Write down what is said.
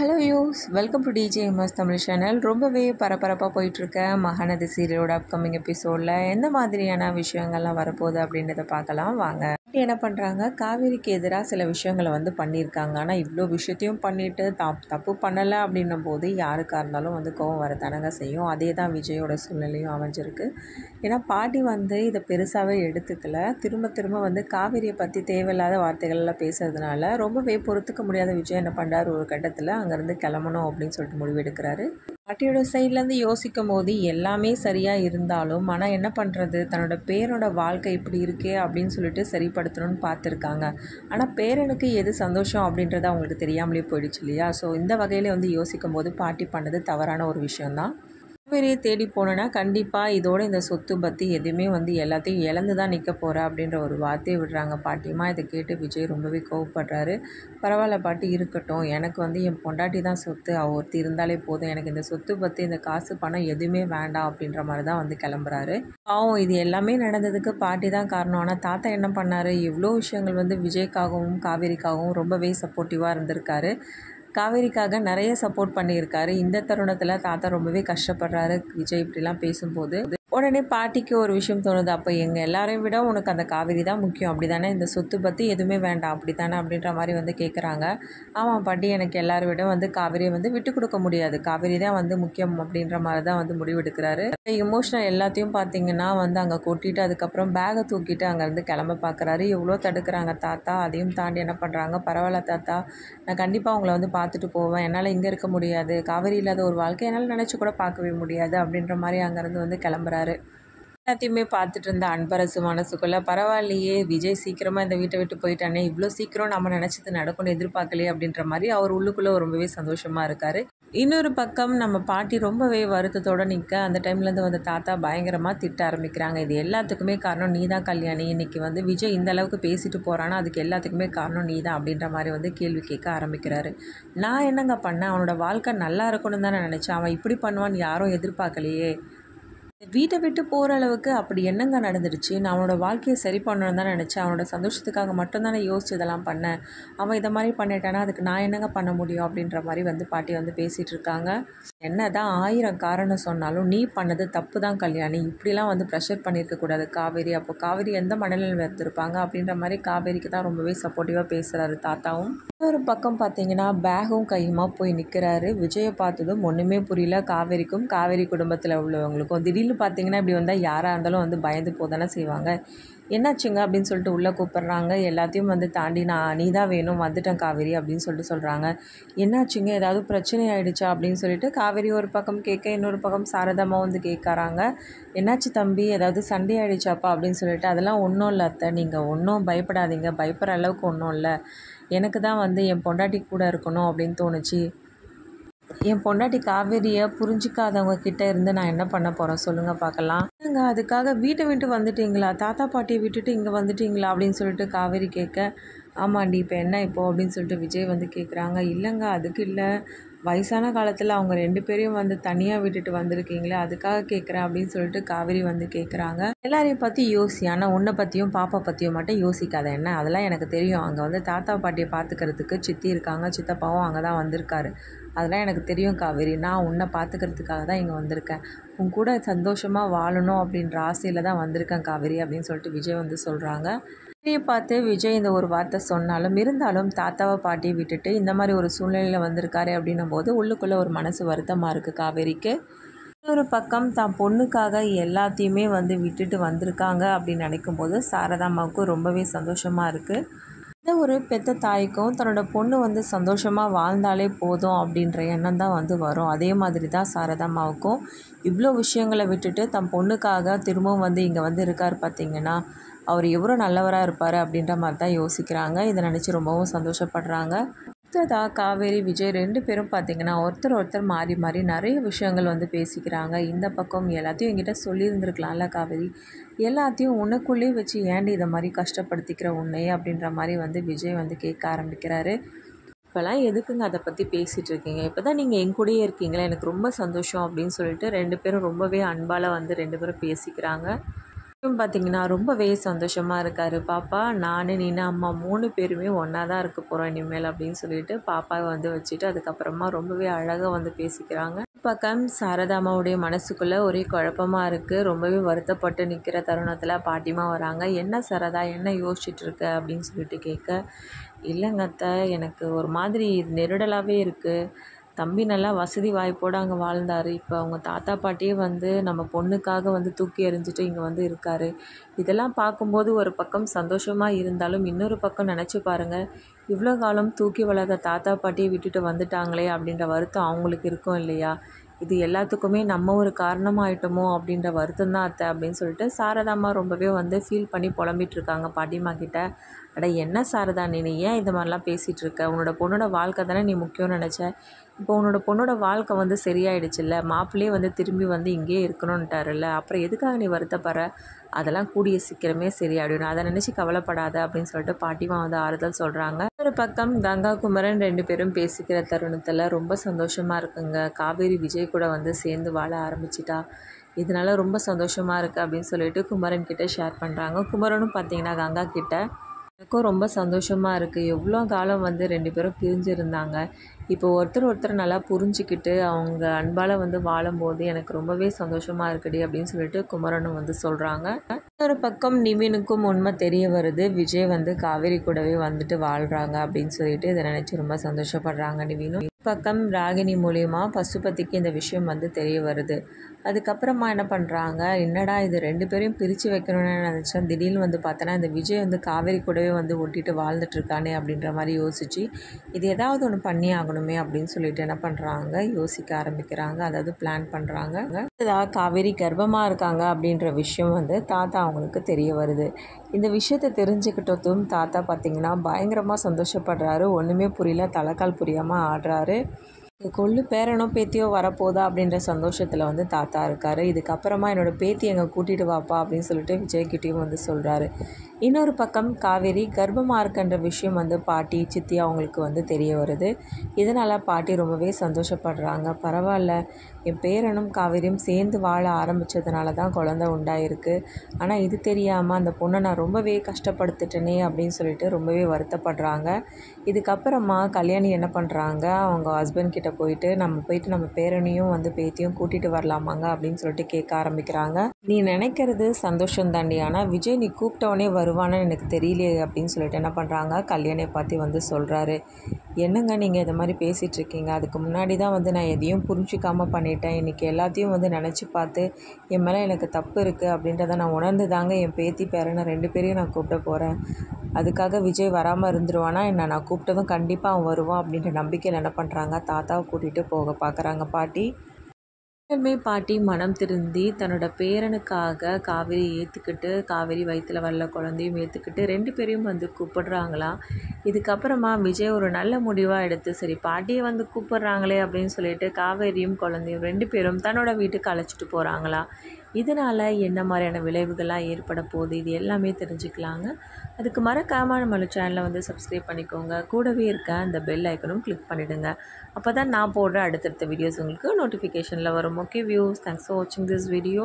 Hello use welcome to TJMS Tamil channel. ரொம்பவே பரபரப்பாக போயிட்டுருக்க மகாநதி சீரியலோட அப்கமிங் எபிசோடில் எந்த மாதிரியான விஷயங்கள்லாம் வரப்போகுது அப்படின்றத பார்க்கலாம் வாங்க. என்ன பண்ணுறாங்க, காவேரிக்கு எதிராக சில விஷயங்களை பண்ணியிருக்காங்க. ஆனால் இவ்வளோ விஷயத்தையும் பண்ணிவிட்டு தப்பு பண்ணலை அப்படின்னும் போது யாருக்காக இருந்தாலும் கோவம் வரத்தானங்க செய்யும். அதே தான் விஜயோட சூழ்நிலையும் அமைஞ்சிருக்கு. ஏன்னா பாட்டி இதை பெருசாகவே எடுத்துக்கல. திரும்ப திரும்ப காவேரியை பற்றி தேவையில்லாத வார்த்தைகள்லாம் பேசுறதுனால ரொம்பவே பொறுத்துக்க முடியாத விஜய் என்ன பண்ணுறாரு, ஒரு கட்டத்தில் அங்கேருந்து கிளம்பணும் அப்படின்னு சொல்லிட்டு முடிவெடுக்கிறாரு. பாட்டியோட சைட்லேருந்து யோசிக்கும் போது எல்லாமே சரியாக இருந்தாலும் ஆனால் என்ன பண்ணுறது, தன்னோட பேரோட வாழ்க்கை இப்படி இருக்கே அப்படின்னு சொல்லிட்டு சரிப்படுத்தணும்னு பார்த்துருக்காங்க. ஆனால் பேரனுக்கு எது சந்தோஷம் அப்படின்றது அவங்களுக்கு தெரியாமலே போயிடுச்சு இல்லையா. ஸோ இந்த வகையில் யோசிக்கும் போது பாட்டி பண்ணது தவறான ஒரு விஷயந்தான். காவேரியை தேடி போனேன்னா கண்டிப்பாக இதோட இந்த சொத்து பற்றி எதுவுமே எல்லாத்தையும் இழந்து தான் நிற்க போகிற அப்படின்ற ஒரு வார்த்தையை விடுறாங்க பாட்டியம்மா. இதை கேட்டு விஜய் ரொம்பவே கோவப்படுறாரு. பரவாயில்ல பாட்டி இருக்கட்டும், எனக்கு என் பொண்டாட்டி தான் சொத்து, ஒருத்தி இருந்தாலே போதும், எனக்கு இந்த சொத்து பற்றி இந்த காசு பணம் எதுவுமே வேண்டாம் அப்படின்ற மாதிரி தான் கிளம்புறாரு. இது எல்லாமே நடந்ததுக்கு பாட்டி தான் காரணம். ஆனால் தாத்தா என்ன பண்ணார், இவ்வளோ விஷயங்கள் விஜய்க்காகவும் காவேரிக்காகவும் ரொம்பவே சப்போர்ட்டிவாக இருந்திருக்காரு. காவேரிக்காக நிறைய சப்போர்ட் பண்ணியிருக்காரு. இந்த தருணத்தில் தாத்தா ரொம்பவே கஷ்டப்படுறாரு விஜய் இப்படிலாம் பேசும்போது. உடனே பாட்டிக்கு ஒரு விஷயம் தோணுது, அப்போ எங்கள் எல்லாரையும் விட உனக்கு அந்த காவேரி தான் முக்கியம் அப்படி தானே, இந்த சொத்து பற்றி எதுவுமே வேண்டாம் அப்படி தானே அப்படின்ற மாதிரி கேட்குறாங்க. ஆமாம் பாட்டி, எனக்கு எல்லாரும் விட காவேரியை விட்டு கொடுக்க முடியாது, காவேரி தான் முக்கியம் அப்படின்ற மாதிரி தான் முடிவெடுக்கிறாரு. எமோஷனல் எல்லாத்தையும் பார்த்தீங்கன்னா அங்கே கொட்டிட்டு அதுக்கப்புறம் பேகை தூக்கிட்டு அங்கேருந்து கிளம்ப பார்க்குறாரு. எவ்வளோ தடுக்கிறாங்க தாத்தா, அதையும் தாண்டி என்ன பண்ணுறாங்க, பரவாயில்ல தாத்தா, நான் கண்டிப்பாக அவங்கள பார்த்துட்டு போவேன், என்னால் இங்கே இருக்க முடியாது, காவேரி இல்லாத ஒரு வாழ்க்கை என்னால் நினச்சி கூட பார்க்கவே முடியாது அப்படின்ற மாதிரி அங்கேருந்து கிளம்புறாரு. எல்லாத்தையுமே பார்த்துட்டு இருந்த அன்பரசு மனசுக்குள்ளே, பரவாயில்லையே விஜய் சீக்கிரமாக இந்த வீட்டை விட்டு போயிட்டானே, இவ்வளோ சீக்கிரம் நம்ம நினச்சது நடக்கும்னு எதிர்பார்க்கலையே அப்படின்ற மாதிரி அவர் உள்ளுக்குள்ளே ரொம்பவே சந்தோஷமாக இருக்கார். இன்னொரு பக்கம் நம்ம பாட்டி ரொம்பவே வருத்தத்தோடு நிற்க, அந்த டைம்லேருந்து தாத்தா பயங்கரமாக திட்ட ஆரம்பிக்கிறாங்க. இது எல்லாத்துக்குமே காரணம் நீ தான் கல்யாணி, இன்றைக்கி விஜய் இந்த அளவுக்கு பேசிட்டு போகிறான்னா அதுக்கு எல்லாத்துக்குமே காரணம் நீ தான் அப்படின்ற மாதிரி கேள்வி கேட்க ஆரம்பிக்கிறாரு. நான் என்னங்க பண்ணேன், அவனோட வாழ்க்கை நல்லா இருக்கணும்னு தானே நினச்சேன், அவன் இப்படி பண்ணுவான்னு யாரும் எதிர்பார்க்கலையே, வீட்டை விட்டு போகிற அளவுக்கு அப்படி என்னங்க நடந்துடுச்சு, நான் அவனோட வாழ்க்கையை சரி பண்ணணும்னு தான் நினச்சேன், அவனோட சந்தோஷத்துக்காக மட்டும்தானே யோசிச்சு இதெல்லாம் பண்ணேன், அவன் இதை மாதிரி பண்ணிட்டானா அதுக்கு நான் என்னங்க பண்ண முடியும் அப்படின்ற மாதிரி பாட்டி பேசிகிட்டு இருக்காங்க. என்ன தான் 1000 காரணம் சொன்னாலும் நீ பண்ணது தப்பு தான் கல்யாணி, இப்படிலாம் ப்ரெஷர் பண்ணியிருக்கக்கூடாது காவேரி, அப்போ காவேரி எந்த மனநிலையில் எடுத்திருப்பாங்க அப்படின்ற மாதிரி காவேரிக்கு தான் ரொம்பவே சப்போர்ட்டிவாக பேசுகிறாரு தாத்தாவும். இன்னொரு பக்கம் பார்த்தீங்கன்னா பேகும் கையுமா போய் நிற்கிறாரு. விஜயை பார்த்ததும் ஒன்றுமே புரியல காவேரிக்கும் காவேரி குடும்பத்தில் உள்ளவங்களுக்கும். திடீர்னு பார்த்தீங்கன்னா இப்படி வந்தால் யாராக இருந்தாலும் பயந்து போதானே செய்வாங்க. என்னாச்சுங்க அப்படின்னு சொல்லிட்டு உள்ளே கூப்பிட்றாங்க. எல்லாத்தையும் தாண்டி நீ தான் வேணும், வந்துட்டேன் காவேரி அப்படின்னு சொல்கிறாங்க. என்னாச்சுங்க, ஏதாவது பிரச்சனை ஆகிடுச்சா அப்படின்னு சொல்லிட்டு காவேரி ஒரு பக்கம் கேட்க, இன்னொரு பக்கம் சாரதாமா கேட்குறாங்க. என்னாச்சு தம்பி, ஏதாவது சண்டை ஆகிடுச்சாப்பா அப்படின்னு சொல்லிட்டு, அதெல்லாம் ஒன்றும் இல்லை அத்தை, நீங்கள் ஒன்றும் பயப்படாதீங்க, பயப்படுற அளவுக்கு ஒன்றும் இல்லை, எனக்கு தான் என் பொண்டாட்டி கூட இருக்கணும் அப்படின்னு தோணுச்சு, என் பொண்டாட்டி காவேரியை புரிஞ்சிக்காதவங்க கிட்டே இருந்து நான் என்ன பண்ண போகிறேன் சொல்லுங்கள் பார்க்கலாம். இல்லைங்க, அதுக்காக வீட்டை விட்டு வந்துட்டீங்களா, தாத்தா பாட்டியை விட்டுட்டு இங்கே வந்துட்டீங்களா அப்படின்னு சொல்லிட்டு காவேரி கேட்க, ஆமாண்டி இப்போ என்ன இப்போது அப்படின்னு சொல்லிட்டு விஜய் கேட்குறாங்க. இல்லைங்க அதுக்கு இல்லை, வயசான காலத்தில் அவங்க 2 பேரையும் தனியாக விட்டுட்டு வந்திருக்கீங்களே அதுக்காக கேட்குறேன் அப்படின்னு சொல்லிட்டு காவேரி கேட்குறாங்க. எல்லாரையும் பற்றி யோசி, ஆனால் உன்னை பற்றியும் பாப்பா பற்றியும் மட்டும் யோசிக்காத என்ன, அதெல்லாம் எனக்கு தெரியும், அங்கே தாத்தா பாட்டியை பார்த்துக்கிறதுக்கு சித்தி இருக்காங்க, சித்தப்பாவும் அங்கே தான் வந்திருக்காரு, அதெல்லாம் எனக்கு தெரியும் காவேரி, நான் உன்னை பார்த்துக்கிறதுக்காக தான் இங்கே வந்திருக்கேன், உன் கூட சந்தோஷமாக வாழணும் அப்படின்ற ஆசையில் தான் வந்திருக்கேன் காவேரி அப்படின்னு சொல்லிட்டு விஜய் சொல்கிறாங்க. விஜயை பார்த்து விஜய் இந்த ஒரு வார்த்தை சொன்னாலும் இருந்தாலும் தாத்தாவை பாட்டியை விட்டுட்டு இந்த மாதிரி ஒரு சூழ்நிலையில் வந்திருக்காரு அப்படின்னும் போது உள்ளுக்குள்ளே ஒரு மனசு வருத்தமாக இருக்குது காவேரிக்கு. இன்னொரு பக்கம் தான் பொண்ணுக்காக எல்லாத்தையுமே விட்டுட்டு வந்திருக்காங்க அப்படின்னு நினைக்கும் போது சாரதாம்மாவுக்கும் ரொம்பவே சந்தோஷமாக இருக்குது. இந்த ஒரு பெத்த தாய்க்கும் தன்னோட பொண்ணு சந்தோஷமாக வாழ்ந்தாலே போதும் அப்படின்ற எண்ணம் தான் வரும். அதே மாதிரி தான் சாரதாம்மாவுக்கும் இவ்வளோ விஷயங்களை விட்டுட்டு தன் பொண்ணுக்காக திரும்பவும் இங்கே இருக்கார் பார்த்திங்கன்னா, அவர் எவ்வளோ நல்லவராக இருப்பார் அப்படின்ற மாதிரி தான் யோசிக்கிறாங்க. இதை நினச்சி ரொம்பவும் சந்தோஷப்படுறாங்க. அடுத்ததாக காவேரி விஜய் 2 பேரும் பார்த்திங்கன்னா ஒருத்தர் மாறி மாறி நிறைய விஷயங்கள் பேசிக்கிறாங்க. இந்த பக்கம் எல்லாத்தையும் என்கிட்ட சொல்லியிருந்துருக்கலாம்ல காவேரி, எல்லாத்தையும் உனக்குள்ளேயே வச்சு ஏண்டி இதை மாதிரி கஷ்டப்படுத்திக்கிற உன்னையே அப்படின்ற மாதிரி விஜய் கேட்க ஆரம்பிக்கிறாரு. இப்போலாம் எதுக்குங்க அதை பற்றி பேசிகிட்டு இருக்கீங்க, இப்போ தான் நீங்கள் என் கூடயே இருக்கீங்களா, எனக்கு ரொம்ப சந்தோஷம் அப்படின்னு சொல்லிட்டு 2 பேரும் ரொம்பவே அன்பால் 2 பேரும் பேசிக்கிறாங்க. பார்த்தீங்கன்னா ரொம்பவே சந்தோஷமாக இருக்கார். பாப்பா நான் நீனு அம்மா 3 பேருமே ஒன்றா தான் இருக்க போகிறோம் இனிமேல் அப்படின்னு சொல்லிட்டு பாப்பாவை வந்து வச்சுட்டு அதுக்கப்புறமா ரொம்பவே அழகாக வந்து பேசிக்கிறாங்க. பக்கம் சாரதாமாவுடைய மனசுக்குள்ளே ஒரே குழப்பமாக இருக்குது. ரொம்பவே வருத்தப்பட்டு நிற்கிற தருணத்தில் பாட்டிமா வராங்க. என்ன சாரதா என்ன யோசிச்சுட்டு இருக்க அப்படின்னு சொல்லிட்டு கேட்க, இல்லைங்க அத்தை, எனக்கு ஒரு மாதிரி நெருடலாகவே இருக்குது. தம்பி நல்லா வசதி வாய்ப்போடு அங்கே வாழ்ந்தார். இப்போ அவங்க தாத்தா பாட்டியே வந்து நம்ம பொண்ணுக்காக வந்து தூக்கி எறிஞ்சிட்டு இங்கே வந்து இருக்கார். இதெல்லாம் பார்க்கும்போது ஒரு பக்கம் சந்தோஷமாக இருந்தாலும் இன்னொரு பக்கம் நினச்சி பாருங்கள், இவ்வளோ காலம் தூக்கி வளர்த்த தாத்தா பாட்டியை விட்டுட்டு வந்துட்டாங்களே அப்படின்ற வருத்தம் அவங்களுக்கு இருக்கும் இல்லையா? இது எல்லாத்துக்குமே நம்ம ஒரு காரணமாயிட்டோமோ அப்படின்ற வருத்தம் தான் அத்தை அப்படின்னு சொல்லிட்டு சாரதாம்மா ரொம்பவே வந்து ஃபீல் பண்ணி புலம்பிகிட்ருக்காங்க பாட்டிம்மா கிட்ட. அட என்ன சாரதா, நீ ஏன் இந்த மாதிரிலாம் பேசிகிட்டு இருக்க? உன்னோட பொண்ணோட வாழ்க்கை தானே நீ முக்கியம்னு நினச்ச. இப்போ உன்னோட பொண்ணோட வாழ்க்கை வந்து சரியாயிடுச்சுல்ல, மாப்பிள்ளையே வந்து திரும்பி வந்து இங்கேயே இருக்கணும்ன்ட்டாருல்ல, அப்புறம் எதுக்காக நீ வருத்தப்படுற? அதெல்லாம் கூடிய சீக்கிரமே சரியாயிடும், அதை நினச்சி கவலைப்படாத அப்படின்னு சொல்லிட்டு பாட்டிமா வந்து ஆறுதல் சொல்கிறாங்க. ஒரு பக்கம் கங்கா குமரன் 2 பேரும் பேசிக்கிற தருணத்தில் ரொம்ப சந்தோஷமாக இருக்குங்க. காவேரி விஜய் கூட வந்து சேர்ந்து வாழ ஆரம்பிச்சிட்டா, இதனால ரொம்ப சந்தோஷமாக இருக்குது அப்படின்னு சொல்லிட்டு குமரன் கிட்டே ஷேர் பண்ணுறாங்க. குமரனும் பார்த்தீங்கன்னா கங்கா கிட்ட, எனக்கும் ரொம்ப சந்தோஷமாக இருக்குது. எவ்வளோ காலம் வந்து 2 பேரும் பிரிஞ்சிருந்தாங்க, இப்போ ஒருத்தர் நல்லா புரிஞ்சுக்கிட்டு அவங்க அன்பால் வந்து வாழும்போது எனக்கு ரொம்பவே சந்தோஷமாக இருக்குடி அப்படின்னு சொல்லிட்டு குமரனும் வந்து சொல்கிறாங்க. இன்னொரு பக்கம் நிவினுக்கும் உண்மை தெரிய வருது. விஜய் வந்து காவேரி கூடவே வந்துட்டு வாழ்கிறாங்க அப்படின்னு சொல்லிட்டு இதை நினச்சி ரொம்ப சந்தோஷப்படுறாங்க நிவினும். பக்கம் ராகினி மூலியமாக பசுபதிக்கு இந்த விஷயம் வந்து தெரிய வருது. அதுக்கப்புறமா என்ன பண்ணுறாங்க, என்னடா இது 2 பேரையும் பிரித்து வைக்கணும்னு நினச்சேன், திடீர்னு வந்து பார்த்தோன்னா இந்த விஜய் வந்து காவேரி கூடவே வந்து ஒட்டிட்டு வாழ்ந்துட்டுருக்கானே அப்படின்ற மாதிரி யோசித்து இது ஏதாவது ஒன்று பண்ணி ஆகணுமே அப்படின்னு சொல்லிட்டு என்ன பண்ணுறாங்க, யோசிக்க ஆரம்பிக்கிறாங்க. அதாவது பிளான் பண்ணுறாங்க. காவேரி கர்ப்பமாக இருக்காங்க அப்படின்ற விஷயம் வந்து தாத்தா அவங்களுக்கு தெரிய வருது. இந்த விஷயத்தை தெரிஞ்சுக்கிட்டதும் தாத்தா பார்த்திங்கன்னா பயங்கரமாக சந்தோஷப்படுறாரு. ஒன்றுமே புரியல, தலைக்கால் புரியாமல் ஆடுறாரு. கொள்ளு பேரனோ பேத்தியோ வரப்போதா அப்படின்ற சந்தோஷத்தில் வந்து தாத்தா இருக்கார். இதுக்கப்புறமா என்னோடய பேத்தி எங்கே கூட்டிகிட்டு வாப்பா அப்படின்னு சொல்லிட்டு விஜய்கிட்டையும் வந்து சொல்கிறாரு. இன்னொரு பக்கம் காவேரி கர்ப்பமாக இருக்குன்ற விஷயம் வந்து பாட்டி சித்தி அவங்களுக்கு வந்து தெரிய வருது. இதனால் பாட்டி ரொம்பவே சந்தோஷப்படுறாங்க. பரவாயில்ல, என் பேரனும் காவேரியும் சேர்ந்து வாழ ஆரம்பித்ததுனால தான் குழந்தை உண்டாயிருக்கு. ஆனால் இது தெரியாமல் அந்த பொண்ணை நான் ரொம்பவே கஷ்டப்படுத்திட்டேனே அப்படின்னு சொல்லிட்டு ரொம்பவே வருத்தப்படுறாங்க. இதுக்கப்புறமா கல்யாணி என்ன பண்ணுறாங்க, அவங்க ஹஸ்பண்ட் கிட்ட போயிட்டு நம்ம பேரனையும் வந்து பேத்தியும் கூட்டிகிட்டு வரலாமாங்க அப்படின்னு சொல்லிட்டு கேட்க ஆரம்பிக்கிறாங்க. நீ நினைக்கிறது சந்தோஷம் தாண்டி, ஆனால் விஜய் நீ கூப்பிட்டவனே வருவான்னு எனக்கு தெரியலையே அப்படின்னு சொல்லிட்டு என்ன பண்ணுறாங்க, கல்யாணியை பார்த்து வந்து சொல்கிறாரு. என்னங்க நீங்கள் இதை மாதிரி பேசிகிட்ருக்கீங்க, அதுக்கு முன்னாடி தான் வந்து நான் எதையும் புரிஞ்சிக்காமல் பண்ணிட்டேன். இன்றைக்கி எல்லாத்தையும் வந்து நினச்சி பார்த்து என் மேலே எனக்கு தப்பு இருக்குது அப்படின்றத நான் உணர்ந்து தாங்க என் பேத்தி பேரனை 2 பேரையும் நான் கூப்பிட போகிறேன். அதுக்காக விஜய் வராமல் இருந்துருவானா என்ன? நான் கூப்பிட்டதும் கண்டிப்பாக அவன் வருவான் அப்படின்ற நம்பிக்கையில் என்ன பண்ணுறாங்க, தாத்தாவை கூட்டிகிட்டு போக பார்க்குறாங்க பாட்டி. பாட்டி மனம் திருந்தி தன்னோட பேரனுக்காக காவேரி ஏற்றுக்கிட்டு, காவேரி வயிற்றில் வர்ற குழந்தையும் ஏற்றுக்கிட்டு 2 பேரையும் வந்து கூப்பிடுறாங்களாம். இதுக்கப்புறமா விஜய் ஒரு நல்ல முடிவாக எடுத்து, சரி பாட்டியை வந்து கூப்பிட்றாங்களே அப்படின்னு சொல்லிட்டு காவேரியும் குழந்தையும் 2 பேரும் தன்னோட வீட்டுக்கு அழைச்சிட்டு போகிறாங்களாம். இதனால் என்ன மாதிரியான விளைவுகள்லாம் ஏற்பட போகுது, இது எல்லாமே தெரிஞ்சுக்கலாங்க. அதுக்கு மறக்காமல் நம்மளோட சேனலை வந்து சப்ஸ்கிரைப் பண்ணிக்கோங்க. கூடவே இருக்க அந்த பெல் ஐக்கனும் கிளிக் பண்ணிவிடுங்க. அப்போ தான் நான் போடுற அடுத்தடுத்த வீடியோஸ் உங்களுக்கு நோட்டிஃபிகேஷனில் வரும். ஓகே வியூஸ், தேங்க்ஸ் ஃபார் வாட்சிங் திஸ் வீடியோ.